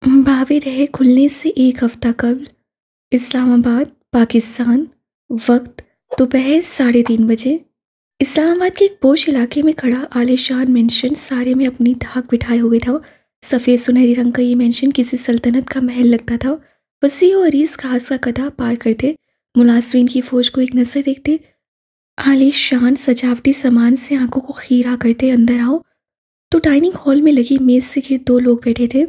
भावे रहे खुलने से एक हफ्ता कबल इस्लामाबाद, पाकिस्तान। वक्त दोपहर 3:30 बजे। इस्लामाबाद के एक पोश इलाके में खड़ा आलीशान मेंशन सारे में अपनी धाक बिठाए हुए था। सफ़ेद सुनहरी रंग का ये मेंशन किसी सल्तनत का महल लगता था। वसी और अरीज घास का कदा पार करते, मुलाजमीन की फौज को एक नज़र देखते, आलीशान सजावटी सामान से आंखों को खीरा करते अंदर आओ तो डाइनिंग हॉल में लगी मेज से गिर दो लोग बैठे थे।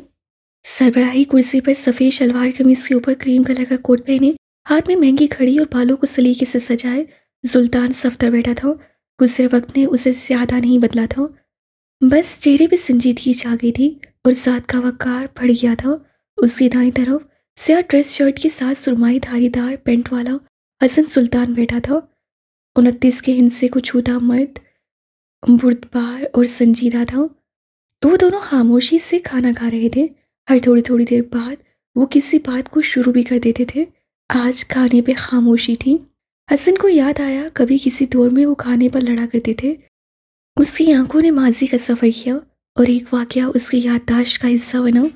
सरबराही कुर्सी पर सफ़ेद शलवार कमीज के ऊपर क्रीम कलर का कोट पहने, हाथ में महंगी घड़ी और बालों को सलीके से सजाए सुल्तान सफ्तर बैठा था। गुजरे वक्त ने उसे ज़्यादा नहीं बदला था, बस चेहरे पे संजीदगी छा गई थी और ज़ात का वकार बढ़ गया था। उसकी दाईं तरफ स्याह ड्रेस शर्ट के साथ सुरमाई धारीदार पेंट वाला हसन सुल्तान बैठा था। 29 के हिंसे को छूता मर्द बुर्दबार और संजीदा था। वो दोनों खामोशी से खाना खा रहे थे। हर थोड़ी थोड़ी देर बाद वो किसी बात को शुरू भी कर देते थे। आज खाने पे खामोशी थी। हसन को याद आया कभी किसी दौर में वो खाने पर लड़ा करते थे। उसकी आंखों ने माजी का सफ़र किया और एक वाकया उसकी याददाश्त का हिस्सा बना।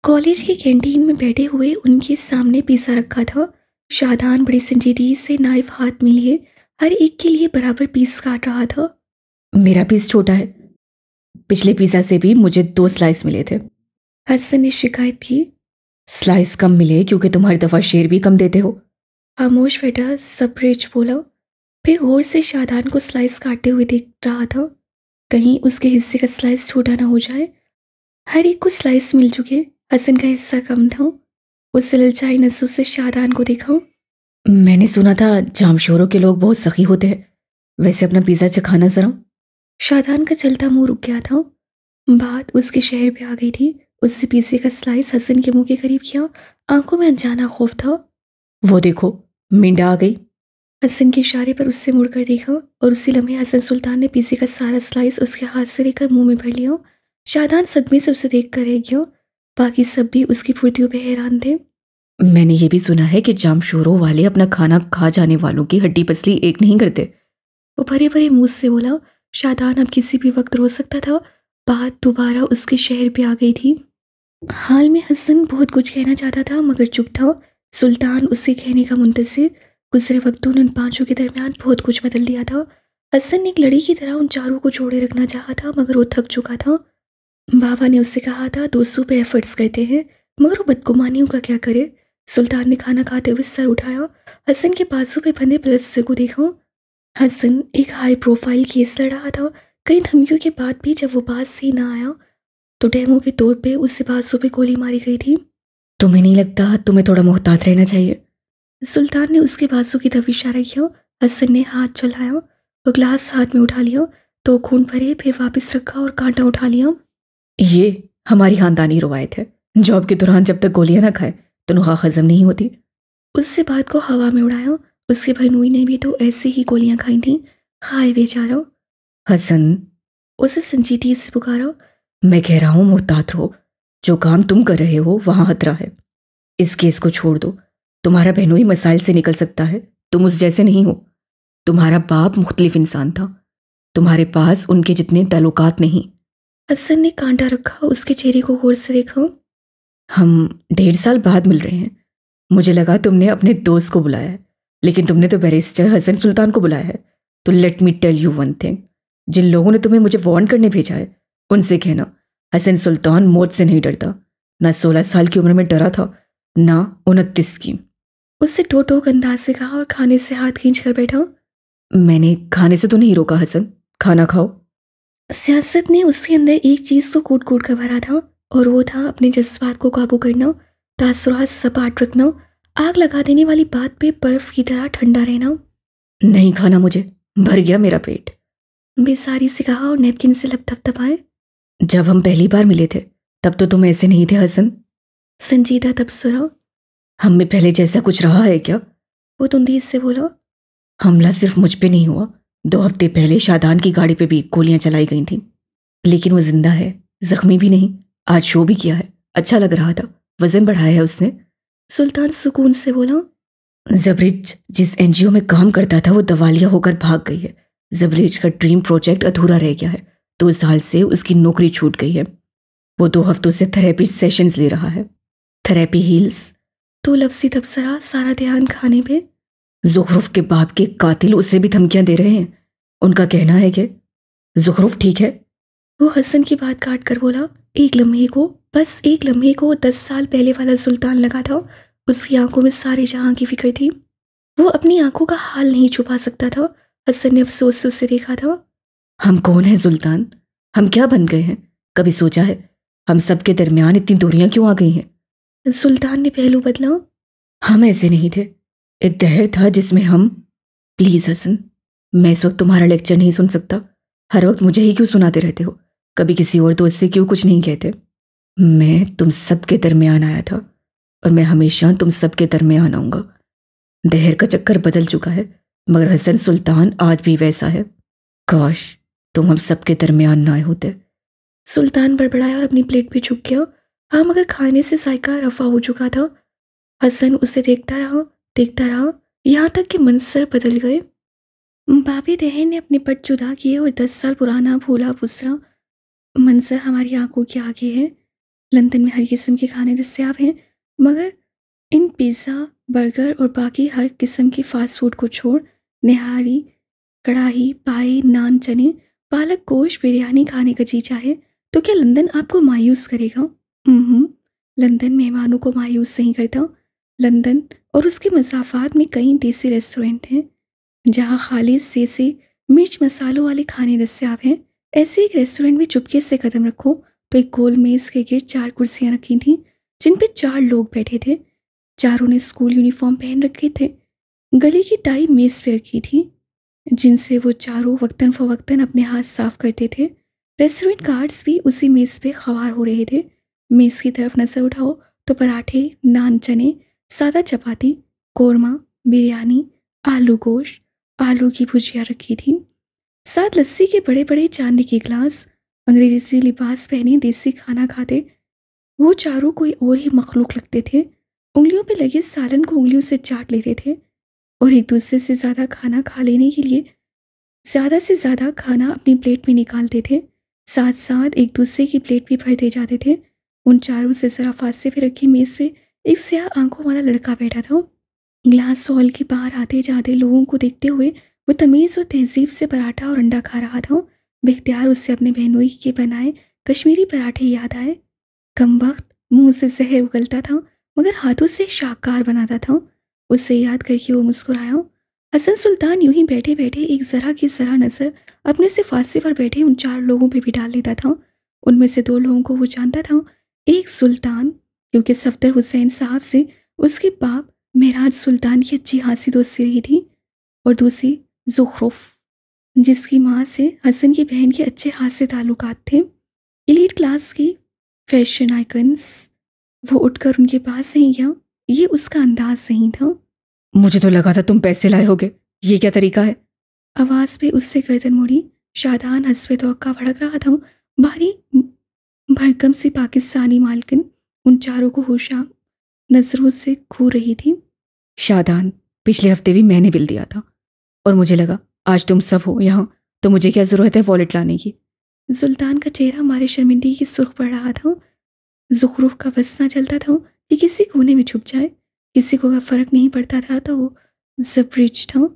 कॉलेज की कैंटीन में बैठे हुए उनके सामने पिज़्ज़ा रखा था। शादान बड़ी संजीदगी से नाइफ हाथ में लिए हर एक के लिए बराबर पीस काट रहा था। मेरा पीस छोटा है, पिछले पिज़्ज़ा से भी मुझे 2 स्लाइस मिले थे। हसन ने शिकायत की। स्लाइस कम मिले क्योंकि तुम हर दफ़ा शेर भी कम देते हो। खामोश बेटा सबरेज बोला, फिर गौर से शादान को स्लाइस काटते हुए देख रहा था, कहीं उसके हिस्से का स्लाइस छोटा ना हो जाए। हर एक को स्लाइस मिल चुके, हसन का हिस्सा कम था। उस ललचाई नजरों से शादान को देखा। मैंने सुना था जामशोरों के लोग बहुत सखी होते हैं, वैसे अपना पिज़्ज़ा चखाना जरा। शादान का चलता मुंह रुक गया था। बात उसके शहर पे आ गई थी। उससे पिज़्ज़े का स्लाइस हसन के मुंह के करीब किया। आंखों में अनजाना खौफ था। वो देखो, मिंडा आ गई। हसन के इशारे पर उससे मुड़कर देखा और उसी लम्हे हसन सुल्तान ने पिज़्ज़े का सारा स्लाइस उसके हाथ से लेकर मुंह में भर लिया। शादान सदमे से उसे देख कर रह गया। बाकी सब भी उसकी फुर्तियों पे हैरान थे। मैंने ये भी सुना है कि जामशोरों वाले अपना खाना खा जाने वालों की हड्डी पसली एक नहीं करते। वो भरे भरे मुंह से बोला। शादान अब किसी भी वक्त रो सकता था। बात दोबारा उसके शहर पे आ गई थी। हाल में हसन बहुत कुछ कहना चाहता था मगर चुप था। सुल्तान उससे कहने का मुंतज़िर। गुजरे वक्तों ने उन पांचों के दरमियान बहुत कुछ बदल दिया था। हसन ने एक लड़ी की तरह उन चारों को जोड़े रखना चाहा था मगर वो थक चुका था। बाबा ने उससे कहा था दोस्तों पे एफर्ट्स करते हैं मगर वो बदगुमानियों का क्या करे। सुल्तान ने खाना खाते हुए सर उठाया। हसन के बाजू पे बंधे प्लस्तर को देखा। हसन एक हाई प्रोफाइल केस लड़ रहा था। कई धमकियों के बाद भी जब वो बात सही ना आया तो डेमो के तौर पे उससे बाजू पे गोली मारी गई थी। तुम्हें नहीं लगता तुम्हें थोड़ा मोहतात रहना चाहिए? सुल्तान ने उसके बाजू की तरफ इशारा किया। हसन ने हाथ चलाया और ग्लास हाथ में उठा लिया तो खून भरे, फिर वापस रखा और कांटा उठा लिया। ये हमारी खानदानी रवायत है, जॉब के दौरान जब तक गोलियां ना खाए तो नुहा हजम नहीं होती। उससे बात को हवा में उड़ाया। उसके भनोई ने भी तो ऐसी ही गोलियां खाई थी। हाय बेचारा। हसन, उसे संजीदगी से पुकारा। मैं कह रहा हूं मोहतात रहो, जो काम तुम कर रहे हो वहां खतरा है। इस केस को छोड़ दो, तुम्हारा बहनोई मसाइल से निकल सकता है। तुम उस जैसे नहीं हो। तुम्हारा बाप मुख्तलिफ इंसान था, तुम्हारे पास उनके जितने ताल्लुकात नहीं। हसन ने कांटा रखा, उसके चेहरे को गौर से देखा। हम 1.5 साल बाद मिल रहे हैं। मुझे लगा तुमने अपने दोस्त को बुलाया है, लेकिन तुमने तो बैरिस्टर हसन सुल्तान को बुलाया है। तो let me tell you one thing, जिन लोगों ने तुम्हें मुझे वार्न करने भेजा है उनसे कहना हसन सुल्तान मौत से नहीं डरता। ना 16 साल की उम्र में डरा था, ना 29 की। उससे टोक अंदाज से कहा और खाने से हाथ खींच कर बैठा। मैंने खाने से तो नहीं रोका हसन, खाना खाओ। सियासत ने उसके अंदर एक चीज को कूट कूट कर भरा था और वो था अपने जज्बात को काबू करना, तासुरात सपाट रखना, आग लगा देने वाली बात पे बर्फ की तरह ठंडा रहना। नहीं खाना, मुझे भर गया मेरा पेट, बेसारी से कहा और नैपकिन से लब थपथपाए। जब हम पहली बार मिले थे तब तो तुम ऐसे नहीं थे हसन। संजीदा तबसरा। हम में पहले जैसा कुछ रहा है क्या? वो तुंदीज से बोला। हमला सिर्फ मुझ पे नहीं हुआ, 2 हफ्ते पहले शादान की गाड़ी पे भी गोलियां चलाई गई थीं, लेकिन वो जिंदा है, जख्मी भी नहीं। आज शो भी किया है, अच्छा लग रहा था, वजन बढ़ाया है उसने। सुल्तान सुकून से बोला। जबरेज जिस एनजीओ में काम करता था वो दवालिया होकर भाग गई है। जबरेज का ड्रीम प्रोजेक्ट अधूरा रह गया है, 2 साल से उसकी नौकरी छूट गई है। वो 2 हफ्तों से थेरेपी सेशंस ले रहा है। Therapy heels. तो लफ्ज़ी तबसरा, सारा ध्यान खाने पे। ज़ुखरुफ के बाप के कातिल उसे भी धमकियां दे रहे हैं। उनका कहना है कि ज़ुखरुफ ठीक है। वो हसन की बात काट कर बोला, एक लम्हे को, बस एक लम्हे को 10 साल पहले वाला सुल्तान लगा था। उसकी आंखों में सारे जहां की फिक्र थी। वो अपनी आंखों का हाल नहीं छुपा सकता था। हसन ने अफसोस से उसे देखा था। हम कौन हैं सुल्तान? हम क्या बन गए हैं? कभी सोचा है हम सबके दरमियान इतनी दूरियां क्यों आ गई हैं? सुल्तान ने पहलू बदला। हम ऐसे नहीं थे। एक दहर था जिसमें हम। प्लीज हसन, मैं इस वक्त तुम्हारा लेक्चर नहीं सुन सकता। हर वक्त मुझे ही क्यों सुनाते रहते हो? कभी किसी और दोस्त से क्यों कुछ नहीं कहते? मैं तुम सबके दरमियान आया था और मैं हमेशा तुम सबके दरमियान आऊंगा। दहर का चक्कर बदल चुका है, मगर हसन सुल्तान आज भी वैसा है। काश तुम हम सबके दरमियान ना आए होते। सुल्तान बड़बड़ाया और अपनी प्लेट पे झुक गया। हाँ, मगर खाने से जायका रफा हो चुका था। हसन उसे देखता रहा, यहाँ तक कि मंजर बदल गए। भाभी दहन ने अपने पट जुदा किए और 10 साल पुराना भूला भुसरा मंजर हमारी आंखों के आगे है। लंदन में हर किस्म के खाने दस्तियाब हैं, मगर इन पिज़्ज़ा, बर्गर और बाकी हर किस्म के फास्ट फूड को छोड़ निहारी, कढ़ाई, पाए, नान, चने, पालक गोश्त, बिरयानी खाने का जी चाहे तो क्या लंदन आपको मायूस करेगा? लंदन मेहमानों को मायूस नहीं करता। लंदन और उसके मसाफात में कई देसी रेस्टोरेंट हैं जहाँ खालिस से मिर्च मसालों वाले खाने दस्तियाब हैं। ऐसे एक रेस्टोरेंट में चुपके से कदम रखो तो एक गोल मेज़ के गिर्द 4 कुर्सियां रखी थीं जिन पे 4 लोग बैठे थे। चारों ने स्कूल यूनिफॉर्म पहन रखे थे। गले की टाई मेज़ पे रखी थी जिनसे वो चारों वक्तन फ़वक्तन अपने हाथ साफ करते थे। रेस्टोरेंट गार्ड्स भी उसी मेज़ पे खवार हो रहे थे। मेज़ की तरफ नज़र उठाओ तो पराठे, नान, चने, सादा चपाती, कोरमा, बिरयानी, आलू गोश्त, आलू की भुजिया रखी थी। साथ लस्सी के बड़े बड़े चांदी के गिलास। अंग्रेजी लिबास पहने देसी खाना खाते वो चारों कोई और ही मखलूक लगते थे। उंगलियों पे लगे सालन को उंगलियों से चाट लेते थे और एक दूसरे से ज़्यादा खाना खा लेने के लिए ज़्यादा से ज़्यादा खाना अपनी प्लेट में निकालते थे। साथ साथ एक दूसरे की प्लेट भी भरते जाते थे। उन चारों से ज़रा फासले पे रखी मेज़ पे एक स्याह आंखों वाला लड़का बैठा था। ग्लास हॉल के बाहर आते जाते लोगों को देखते हुए वो तमीज़ और तहजीब से पराठा और अंडा खा रहा था। बेख्तियार उससे अपने बहनोई के बनाए कश्मीरी पराठे याद आए। कमबख्त मुंह से जहर उगलता था मगर हाथों से शाहकार बनाता था। उससे याद करके वो मुस्कुराया। हसन सुल्तान यूं ही बैठे बैठे एक ज़रा की ज़रा नज़र अपने से फासले पर बैठे उन 4 लोगों पे भी डाल लेता था। उनमें से 2 लोगों को वो जानता था। एक सुल्तान, क्योंकि सफदर हुसैन साहब से उसके बाप मेराज सुल्तान की अच्छी खासी दोस्ती रही थी, और दूसरी ज़ुखरुफ, जिसकी माँ से हसन की बहन के अच्छे खासे ताल्लुकात थे। एलीट क्लास की फैशन आइकन्स। वो उठकर उनके पास नहीं गया। ये उसका अंदाज नहीं था। मुझे तो लगा था तुम पैसे लाए होगे। ये क्या तरीका है? आवाज़ पे उससे गर्दन मुड़ी। शादान हस्बे तवक्का भड़क रहा था। भारी भरकम सी पाकिस्तानी मालकिन उन चारों को होशा नजरों से घूर रही थी। शादान, पिछले हफ्ते भी मैंने बिल दिया था और मुझे लगा आज तुम सब हो यहाँ तो मुझे क्या ज़रूरत है वॉलेट लाने की। सुल्तान का चेहरा हमारे शर्मिंदगी की सुर्ख पड़ रहा था। ज़ुखरुफ का बस ना चलता था कि किसी कोने में छुप जाए। किसी को अगर फ़र्क नहीं पड़ता था तो वो ज़बरिज था।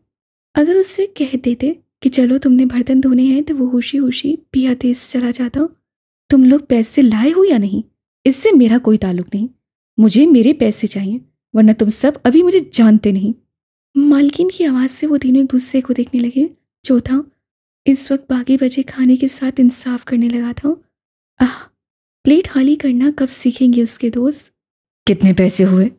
अगर उससे कह देते कि चलो तुमने बर्तन धोने हैं तो वो होशी होशी पिया तेज चला जाता। तुम लोग पैसे लाए हो या नहीं, इससे मेरा कोई ताल्लुक नहीं। मुझे मेरे पैसे चाहिए, वरना तुम सब अभी मुझे जानते नहीं। मालकिन की आवाज़ से वो तीनों एक दूसरे को देखने लगे। चौथा इस वक्त बाकी बचे खाने के साथ इंसाफ करने लगा था। आह, प्लेट खाली करना कब सीखेंगे उसके दोस्त। कितने पैसे हुए?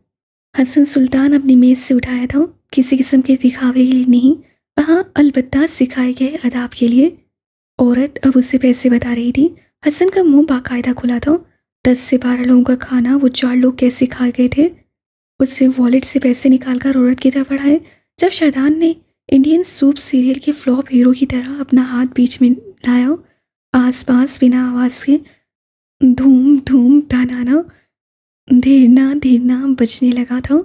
हसन सुल्तान अपनी मेज़ से उठाया था, किसी किस्म के दिखावे के लिए नहीं, हाँ अलबत्ता सिखाए गए अदाब के लिए। औरत अब उसे पैसे बता रही थी। हसन का मुंह बाकायदा खुला था। 10 से 12 लोगों का खाना वो 4 लोग कैसे खा गए थे। उससे वॉलेट से पैसे निकालकर औरत की तरफ बढ़ाए। जब शादान ने इंडियन सूप सीरियल के फ्लॉप हीरो की तरह अपना हाथ बीच में लाया, आसपास बिना आवाज़ के धूम धूम धनाना धीरना धीरना बजने लगा था।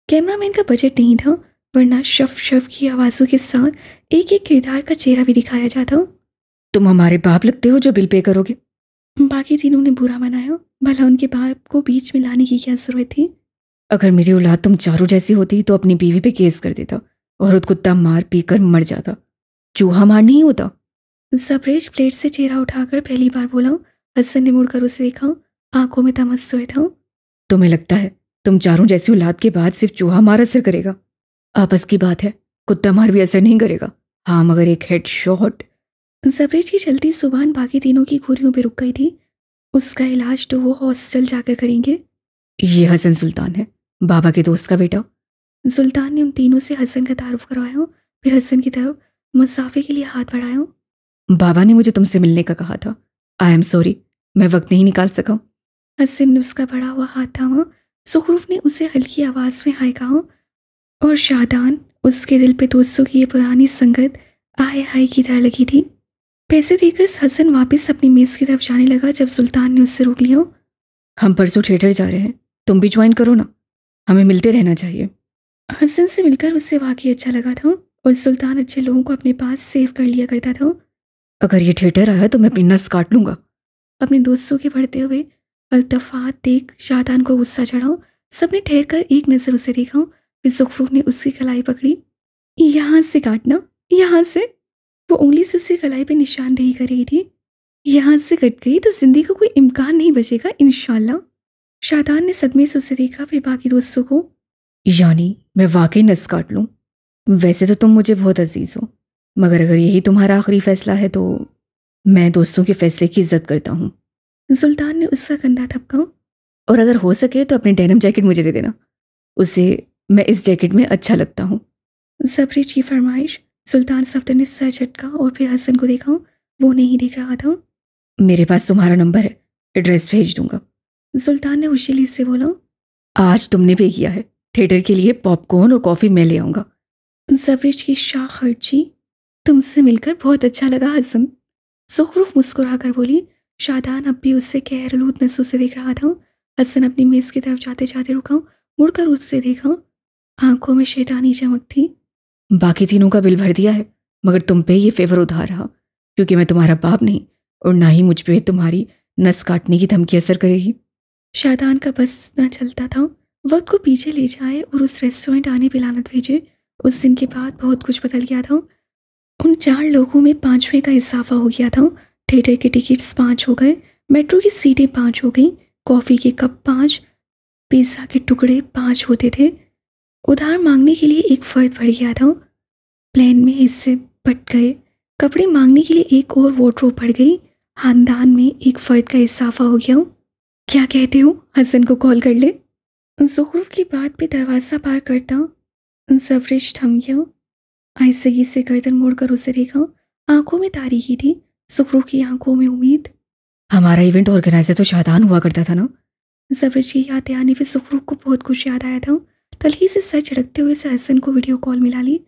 कैमरामैन का बजट नहीं था, वरना शफ शफ की आवाज़ों के साथ एक एक किरदार का चेहरा भी दिखाया जाता। तुम हमारे बाप लगते हो जो बिल पे करोगे। बाकी तीनों ने बुरा मनाया। भला उनके बाप को बीच में लाने की क्या जरूरत थी? अगर मेरी औलाद तुम चारों जैसी होती तो अपनी बीवी पे केस कर देता और खुद कुत्ता मार पी कर मर जाता। चूहा मार नहीं होता। जबरेश प्लेट से चेहरा उठाकर पहली बार बोला। हसन ने मुड़कर उसे देखा, आंखों में तमस्सुर था। तुम्हें लगता है तुम चारों जैसी औलाद के बाद सिर्फ चूहा मार असर करेगा? आपस की बात है, कुत्ता मार भी असर नहीं करेगा। हाँ, मगर एक हेड शॉट। जबरेज की चलती जुबान बाकी तीनों की घुरियों पे रुक गई थी। उसका इलाज तो वो हॉस्टल जाकर करेंगे। ये हसन सुल्तान है, बाबा के दोस्त का बेटा। सुल्तान ने उन तीनों से हसन का तारुफ करवाया, फिर हसन की तरफ मुसाफे के लिए हाथ बढ़ाया। बाबा ने मुझे तुमसे मिलने का कहा था। आई एम सॉरी, मैं वक्त नहीं निकाल सका। हसन ने उसका बढ़ा हुआ हाथ थामा। सुखरूफ ने उसे हल्की आवाज में हाय कहा और शादान, उसके दिल पे दोस्तों की ये पुरानी संगत आए हाय की तरह लगी थी। पैसे देकर हसन वापस अपनी मेज की तरफ जाने लगा जब सुल्तान ने उससे रोक लिया। हम परसों थिएटर जा रहे हैं, तुम भी ज्वाइन करो ना, हमें मिलते रहना चाहिए। हसन से मिलकर उसे वाकई अच्छा लगा था और सुल्तान अच्छे लोगों को अपने पास सेव कर लिया करता था। अगर ये थिएटर आया तो मैं अपनी नस काट लूंगा। अपने दोस्तों के बढ़ते हुए अल्तफात देख शादान को गुस्सा चढ़ा। सबने ठहर कर एक नज़र उसे देखा, फिर सुखरूख ने उसकी कलाई पकड़ी। यहाँ से काटना, यहाँ से। वो उंगली से उसकी कलाई पे निशानदेही कर रही थी। यहाँ से कट गई तो जिंदगी का कोई इम्कान नहीं बचेगा इंशाल्लाह। शादान ने सदमे से उसे देखा, फिर बाकी दोस्तों को। यानी मैं वाकई नस काट लूं? वैसे तो तुम मुझे बहुत अजीज हो, मगर अगर यही तुम्हारा आखिरी फैसला है तो मैं दोस्तों के फैसले की इज्जत करता हूँ। सुल्तान ने उसका कंधा थपका। और अगर हो सके तो अपनी डेनिम जैकेट मुझे दे देना, उसे मैं इस जैकेट में अच्छा लगता हूँ। जबरीज की फरमाइश। सुल्तान सफ्दर ने सर झटका और फिर हसन को देखा। वो नहीं देख रहा था। मेरे पास तुम्हारा नंबर है, एड्रेस भेज दूंगा। सुल्तान ने होशियारी से बोला। आज तुमने पे किया है, थिएटर के लिए पॉपकॉर्न और कॉफी मैं ले आऊंगा। जबरीज की शाख हर्ची। तुमसे मिलकर बहुत अच्छा लगा हसन। सुखरूफ मुस्कुरा कर बोली। शादान अब भी उससे गैरलूद नसों से देख रहा था। हसन अपनी मेज की तरफ जाते जाते रुका, मुड़कर उससे देखा। आंखों में शैतानी चमक थी। बाकी तीनों का बिल भर दिया है, मगर तुम पे ये फेवर उधार रहा, क्योंकि मैं तुम्हारा बाप नहीं और ना ही मुझ पे तुम्हारी नस काटने की धमकी असर करेगी। शादान का बस न चलता था। वक्त को पीछे ले जाए और उस रेस्टोरेंट आने पे लानत भेजे। उस दिन के बाद बहुत कुछ बदल गया था। उन 4 लोगों में 5वें का इजाफा हो गया था। थिएटर के टिकट्स 5 हो गए, मेट्रो की सीटें 5 हो गई, कॉफ़ी के कप 5, पिज़्ज़ा के टुकड़े 5 होते थे। उधार मांगने के लिए एक फ़र्द बढ़ गया था। प्लेन में हिस्से बट गए। कपड़े मांगने के लिए एक और वार्डरोब बढ़ गई। खानदान में एक फ़र्द का इजाफा हो गया। क्या कहते हो, हसन को कॉल कर ले? ज़ुखरूफ की बात पे दरवाज़ा पार करता जबरेश थम गया। आइसगी से गर्दन मोड़कर उसे देखा। आंखों में तारीकी थी, सुखरूख की आंखों में उम्मीद। हमारा इवेंट ऑर्गेनाइजर तो शादान हुआ करता था ना? जबरेश की याद आने पे सुखरूख को बहुत कुछ याद आया था। तलही से सर झड़कते हुए से हसन को वीडियो कॉल मिला ली।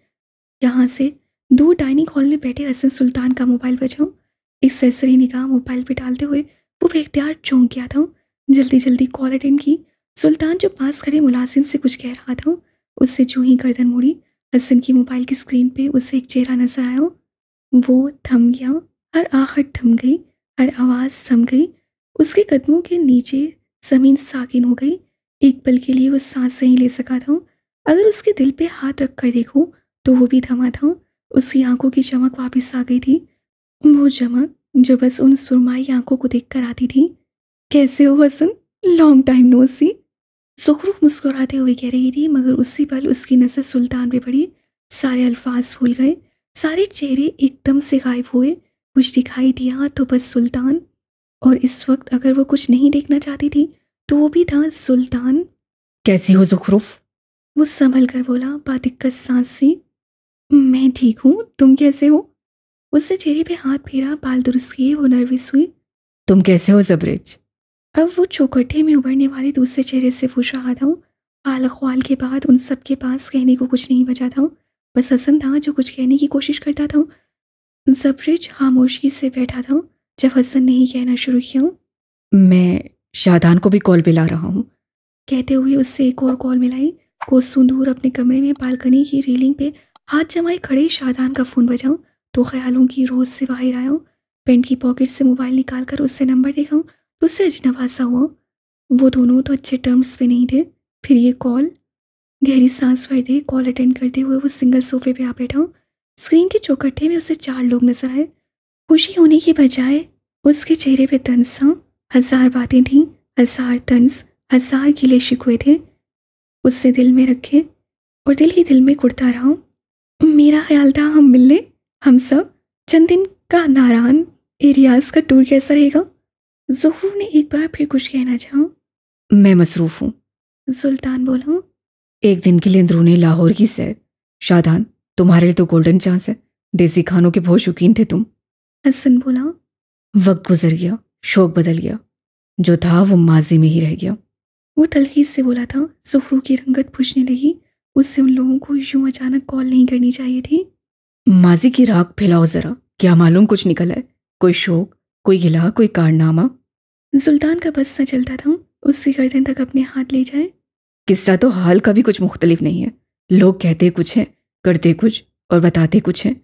यहाँ से दूर डाइनिंग हॉल में बैठे हसन सुल्तान का मोबाइल बजा। एक सरसरी निगाह मोबाइल पे डालते हुए वो बेख्तियार चौंक गया था। जल्दी जल्दी कॉल अटेंड की। सुल्तान जो पास खड़े मुलाजिम से कुछ कह रहा था, उससे जो ही गर्दन मुड़ी, हसन की मोबाइल की स्क्रीन पे उसे एक चेहरा नजर आया। वो थम गया। हर आहट थम गई, हर आवाज़ थम गई। उसके कदमों के नीचे ज़मीन साकिन हो गई। एक पल के लिए वो सांस नहीं ले सका था। अगर उसके दिल पे हाथ रख कर देखूं तो वो भी थमा था। उसकी आंखों की चमक वापस आ गई थी, वो चमक जो बस उन सुरमाई आंखों को देखकर आती थी। कैसे हो हसन, लॉन्ग टाइम नो सी। सुखरूख मुस्कुराते हुए कह रही थी, मगर उसी पल उसकी नज़र सुल्तान पे पड़ी। सारे अल्फाज भूल गए, सारे चेहरे एकदम से गायब हुए। कुछ दिखाई दिया तो बस सुल्तान। और इस वक्त अगर वो कुछ नहीं देखना चाहती थी तो वो भी था सुल्तान। कैसी हो ज़ुखरूफ? वो संभल कर बोला, बादिक्कत सांस सी। मैं ठीक हूँ, तुम कैसे हो? उससे चेहरे पे हाथ फेरा, बाल दुरुस्त किए, वो नर्वस हुई। तुम कैसे हो जबरेज? अब वो चौखटे में उभरने वाले दूसरे चेहरे से पूछ रहा था। हाल अखवाल के बाद उन सब के पास कहने को कुछ नहीं बचा था। बस हसन था जो कुछ कहने की कोशिश करता था। जबरेज खामोशी से बैठा था जब हसन ने ही कहना शुरू किया। मैं शादान को भी कॉल पे ला रहा हूँ। कहते हुए उससे एक और कॉल मिलाई। कोसों दूर अपने कमरे में बालकनी की रेलिंग पे हाथ जमाए खड़े शादान का फ़ोन बजा तो ख्यालों की रोज से बाहर आया। पैंट की पॉकेट से मोबाइल निकाल कर उससे नंबर देखा तो उससे अजनबा सा हुआ। वो दोनों तो अच्छे टर्म्स पे नहीं थे। फिर ये कॉल। गहरी सांस भरते कॉल अटेंड करते हुए वो सिंगल सोफे पे आ बैठा। स्क्रीन के चौखट्टे में उसे 4 लोग नजर आए। खुशी होने की बजाय उसके चेहरे पे तंज था। 1000 बातें थीं, 1000 तंज, 1000 गिले शिकवे थे उससे दिल में रखे, और दिल ही दिल में कुड़ता रहा। मेरा ख्याल था हम मिल लें, हम सब चंद दिन का नारायण एरियाज का टूर कैसा रहेगा। ज़ुहूर ने एक बार फिर कुछ कहना चाहा। मैं मसरूफ़ हूँ। सुल्तान बोला। एक दिन के लिए अंदरूनी लाहौर की सैर। शादान, तुम्हारे लिए तो गोल्डन चांस है। देसी खानों के बहुत शौकीन थे तुम। हसन बोला। वक्त गुजर गया, शौक बदल गया, जो था वो माजी में ही रह गया। वो तलखीस से बोला था। ज़ुहरू की रंगत पूछने लगी। उससे उन लोगों को यूं अचानक कॉल नहीं करनी चाहिए थी। माजी की राख फैलाओ जरा, क्या मालूम कुछ निकल आए। कोई शौक, कोई गिला, कोई कारनामा। सुल्तान का बस न चलता था उसकी गर्दन तक अपने हाथ ले जाए। किस्सा तो हाल का भी कुछ मुख्तलिफ नहीं है। लोग कहते कुछ हैं, करते कुछ और बताते कुछ हैं।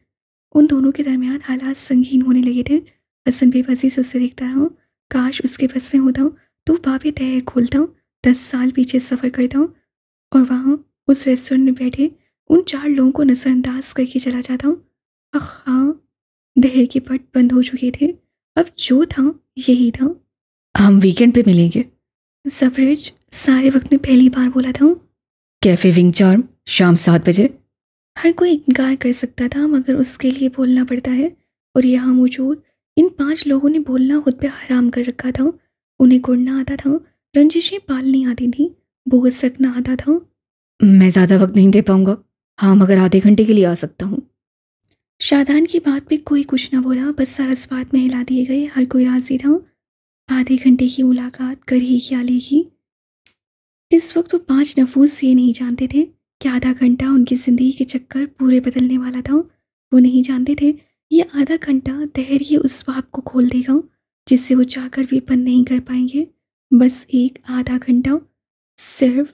उन दोनों के दरमियान हालात संगीन होने लगे थे। हसन बेबसी से उसे देखता रहा। काश उसके बस में होता तो बाबे तहर खोलता, 10 साल पीछे सफ़र करता और वहाँ उस रेस्टोरेंट में बैठे उन 4 लोगों को नज़रअंदाज करके चला जाता। हाँ, दहर के पट बंद हो चुके थे। अब जो था यही था। हम वीकेंड पे मिलेंगे। सफरेज सारे वक्त में पहली बार बोला था। कैफे विंग चार्म, शाम 7 बजे। हर कोई इनकार कर सकता था मगर उसके लिए बोलना पड़ता है, और यहाँ मौजूद इन 5 लोगों ने बोलना खुद पे हराम कर रखा था। उन्हें गुड़ना आता था, रंजिशें पालनी आती थी, बोगस रखना आता था। मैं ज़्यादा वक्त नहीं दे पाऊंगा। हाँ, मगर आधे घंटे के लिए आ सकता हूँ। शादान की बात पे कोई कुछ ना बोला, बस सारा बात में हिला दिए गए। हर कोई राजी था। आधे घंटे की मुलाकात कर ही क्या लेगी। इस वक्त तो 5 नफूस ये नहीं जानते थे कि आधा घंटा उनकी ज़िंदगी के चक्कर पूरे बदलने वाला था। वो नहीं जानते थे ये आधा घंटा धैर्य उस बाप को खोल देगा जिसे वो चाहकर भी बंद नहीं कर पाएंगे। बस एक आधा घंटा, सिर्फ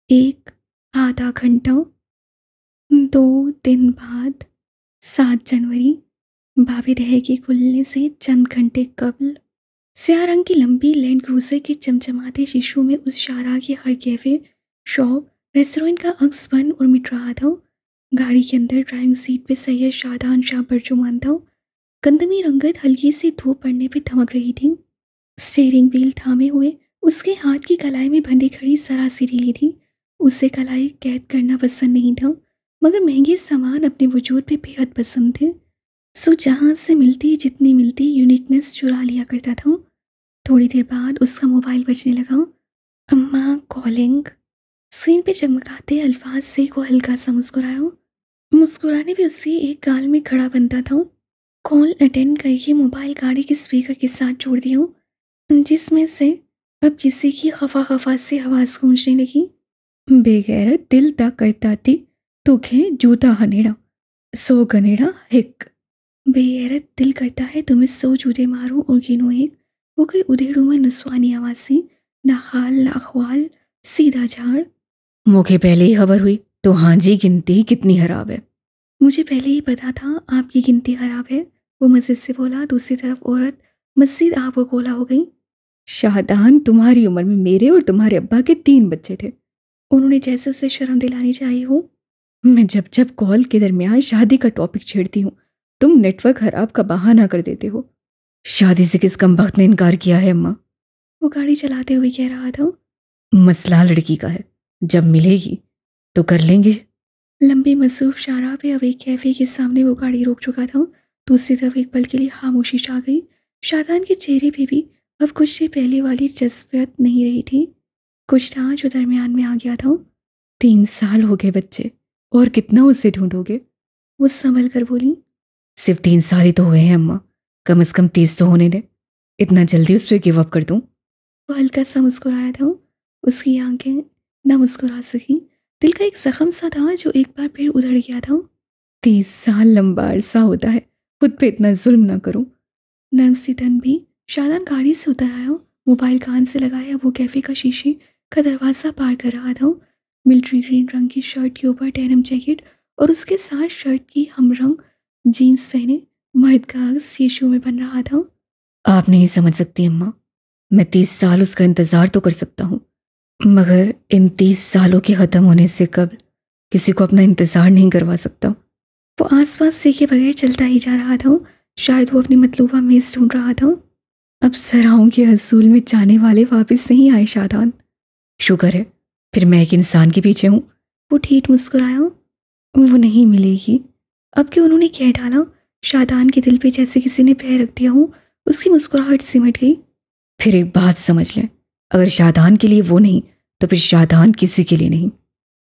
एक आधा घंटा। 2 दिन बाद 7 जनवरी, बाबे दहर के खुलने से चंद घंटे कबल, स्याह रंग की लंबी लैंड क्रूजर के चमचमाते शीशों में उस शाहराह के हर कैफे, शॉप, रेस्टोरेंट का अक्स बन और मिट रहा था। गाड़ी के अंदर ड्राइविंग सीट पे सैयद शादान शाह बरजुमान था। गंदमी रंगत हल्की सी धूप पड़ने पे धमक रही थी। स्टीयरिंग व्हील थामे हुए उसके हाथ की कलाई में बंधी खड़ी सरासी रीली थी। उसे कलाई कैद करना पसंद नहीं था मगर महंगे सामान अपने वजूद पे बेहद पसंद थे। सो जहाँ से मिलती जितनी मिलती यूनिकनेस चुरा लिया करता था। थोड़ी देर बाद उसका मोबाइल बजने लगा। अम्मा कॉलिंग। स्क्रीन पे चमकाते अल्फाज से को हल्का सा मुस्कुराया। मुस्कुराने भी उससे एक गाल में खड़ा बनता था। कॉल अटेंड करके मोबाइल गाड़ी के स्पीकर के साथ जोड़ दिया, जिसमें से अब किसी की खफा खफा से आवाज़ गूंजने लगी। बेगैरत दिल ता करता थी तुखे जूता हनेड़ा, सो गनेड़ा हिक। बेगैरत दिल करता है तुम्हें 100 जूते मारूं और गिनो एक। वो कोई उधेड़ुआ नस्वानी आवाज़ सी, ना खाल ना अखवाल, सीधा झाड़। मुझे पहले ही खबर हुई तो हाँ जी, गिनती कितनी खराब है। मुझे पहले ही पता था आपकी गिनती खराब है, वो मस्जिद से बोला। दूसरी तरफ औरत मस्जिद आप गोला हो गई। शाहदान, तुम्हारी उम्र में मेरे और तुम्हारे अब्बा के 3 बच्चे थे। उन्होंने जैसे उसे शर्म दिलानी चाहिए हो। मैं जब जब कॉल के दरमियान शादी का टॉपिक छेड़ती हूँ तुम नेटवर्क खराब का बहाना कर देते हो। शादी से किस कमबख्त ने इनकार किया है अम्मा? वो गाड़ी चलाते हुए कह रहा था। मसला लड़की का है, जब मिलेगी तो कर लेंगे। लंबी मसरूफ शाहराह पे अब एक कैफे के सामने वो गाड़ी रोक चुका था। दूसरी तरफ एक पल के लिए खामोशी छा गई। शादान के चेहरे पे भी अब कुछ से पहले वाली जज्बियत नहीं रही थी। कुछ था जो दरमियान में आ गया था। 3 साल हो गए बच्चे, और कितना उसे ढूंढोगे? वो संभल कर बोली। सिर्फ 3 साल ही तो हुए हैं अम्मा, कम से कम 30 तो होने दे। इतना जल्दी उस पर गिव अप कर दूं? वो हल्का सा मुस्कुराया था। उसकी आंखें न मुस्कुरा सकी। दिल का एक जख्म सा था जो एक बार फिर उधड़ गया था। 30 साल लंबा अरसा होता है, खुद पे इतना जुल्म ना करो। नर्म सी तन भी। शादान गाड़ी से उतर आया। मोबाइल कान से लगाया वो कैफे का शीशे का दरवाज़ा पार कर रहा था। मिलिट्री ग्रीन रंग की शर्ट के ऊपर डेनिम जैकेट और उसके साथ शर्ट की हमरंग जीन्स पहने मर्द का अक्स शीशों में बन रहा था। आप नहीं समझ सकती अम्मा, मैं 30 साल उसका इंतज़ार तो कर सकता हूँ, मगर इन 30 सालों के ख़त्म होने से कबल किसी को अपना इंतज़ार नहीं करवा सकता। वो आसपास देखे बगैर चलता ही जा रहा था। शायद वो अपनी मतलूबा मेज़ ढूंढ रहा था। अब सराहों के हसूल में जाने वाले वापस नहीं आए शादान। शुक्र है, फिर मैं एक इंसान के पीछे हूँ। वो ठीठ मुस्कुराया। वो नहीं मिलेगी। अब कि उन्होंने कह डाला, शादान के दिल पे जैसे किसी ने पैर रख दिया हो। उसकी मुस्कुराहट सिमट गई। फिर एक बात समझ लें, अगर शादान के लिए वो नहीं तो फिर शादान किसी के लिए नहीं।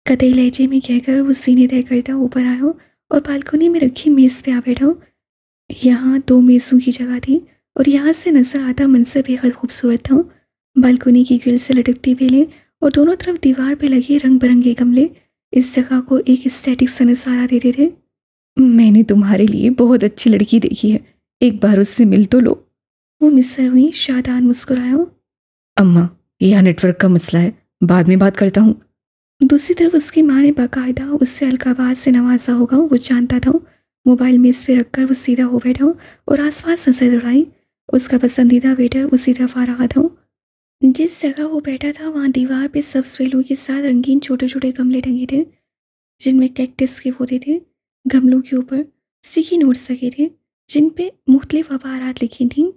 कतई लहजे में कहकर वो सीने तय करता ऊपर आया और बालकनी में रखी मेज़ पे आ बैठा। यहाँ 2 मेज़ों की जगह थी और यहाँ से नजर आता मंजर बेहद खूबसूरत था। बालकनी की ग्रिल से लटकती बेलें और दोनों तरफ दीवार पे लगे रंग बिरंगे गमले इस जगह को एक स्टैटिक सा नजारा देते थे। मैंने तुम्हारे लिए बहुत अच्छी लड़की देखी है, एक बार उससे मिल तो लो। वो मिसर हुई। शादान मुस्कुराया। अम्मा, यह नेटवर्क का मसला है, बाद में बात करता हूँ। दूसरी तरफ उसकी माँ ने बाकायदा उससे अलकाबाद से नवाजा होगा, वो जानता था। मोबाइल मेज पे रखकर वो सीधा हो बैठा और आसपास नजर दौड़ाई। उसका पसंदीदा वेटर उसी तरफ आ रहा था। जिस जगह वो बैठा था वहाँ दीवार पे सब्ज बेलों के साथ रंगीन छोटे छोटे गमले टंगे थे, जिनमें कैक्टस के पौधे थे। गमलों के ऊपर स्टिकी नोट्स लगे थे, जिन पे मुख्तलिफ अबारात लिखी थीं।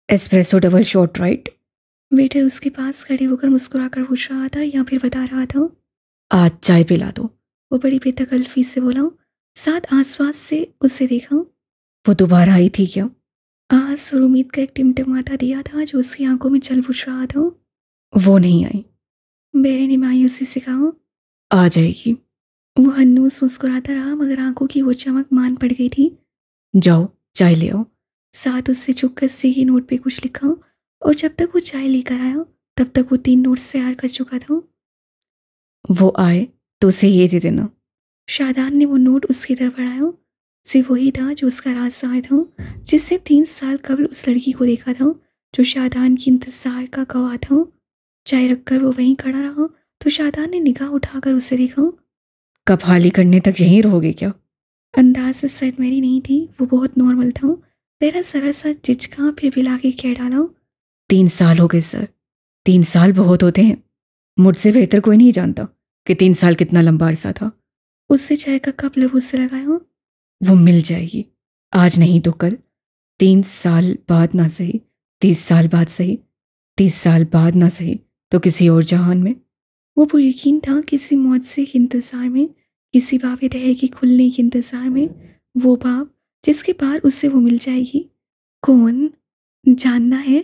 Espresso double shot right. Waiter उसके पास खड़े होकर मुस्कुरा कर पूछ रहा था या फिर बता रहा था। आज चाय पिला दो। वो बड़ी बेतकल्फी से बोला। साथ आसपास से उसे देखा। वो दोबारा आई थी क्या? आस और उम्मीद का एक टिमटिमाता दिया था जो उसकी आंखों में चल बुझ रहा था। वो नहीं आई। बेरे ने मायूसी से कहा। आ जाएगी। वो हन्नूस मुस्कुराता रहा, मगर आंखों की वो चमक मान पड़ गई थी। जाओ चाय ले आओ। साथ उससे चुपकर स्टिकी नोट पे कुछ लिखा और जब तक वो चाय लेकर आया तब तक वो 3 नोट्स तैयार कर चुका था। वो आए तो उसे ये दे देना। शादान ने वो नोट उसकी तरफ बढ़ाया। सिर्फ वही था जो उसका राजदार था, जिसने 3 साल कबल उस लड़की को देखा था जो शादान की इंतजार का गवाह था। चाय रखकर वो वहीं खड़ा रहा तो शादान ने निगाह उठाकर उसे देखा। कब खाली करने तक यहीं रहोगे क्या? अंदाज से सर्द मेरी नहीं थी, वो बहुत नॉर्मल था। मेरा जरा सा चिचका फिर बिला के कह डाला। 3 साल हो गए सर, 3 साल बहुत होते हैं। मुझसे बेहतर कोई नहीं जानता कि 3 साल कितना लंबा अरसा था। उससे चाय का कप लबू से लगाया। वो मिल जाएगी, आज नहीं तो कल। 3 साल बाद ना सही, 30 साल बाद सही, 30 साल बाद ना सही तो किसी और जहान में। वो पुरयकीन था किसी मुआवजे के इंतजार में, किसी बाब दहर के खुलने के इंतजार में। वो बाब जिसके पार उससे वो मिल जाएगी। कौन? जानना है?